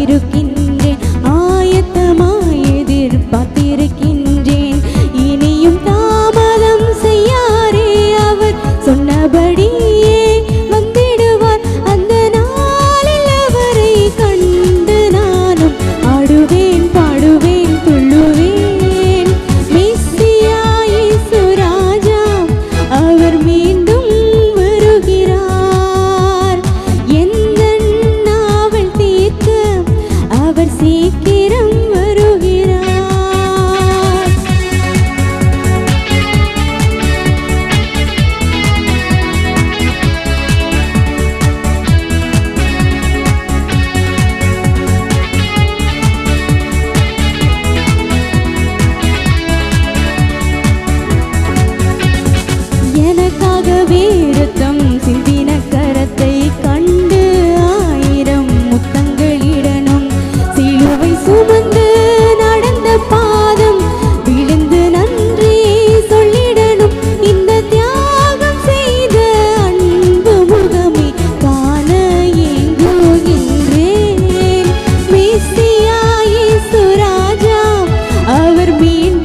காத்திருக்கின்றேன், ஆயத்தமாய் எதிர்பார்த்திருக்கின்றேன். இனியும் தாமதம் செய்யாரே, அவர் சொன்னபடியே வந்திடுவார். அந்த நாளில் அவரை கண்டு நானும் ஆடுவேன், பாடுவேன், துள்ளுவேன். மெஸ்ஸியா இயேசு ராஜா அவர் மீண்டும் வருகிறார். எந்த நாவல் தீர்க்க அவர் சீக்கிரம் வருகிறார். எனக்காகவே இரத்தம் சிந்தின கரத்தை கண்டு 1000 முத்தங்களிடணும். சிலுவை சுமந்து நடந்த பாதம் விழுந்து நன்றி சொல்லிடணும். இந்த தியாகம் செய்த அன்பு முகமே காண ஏங்குகின்றேன். மெஸ்ஸியா இயேசு ராஜா அவர் மீண்டும்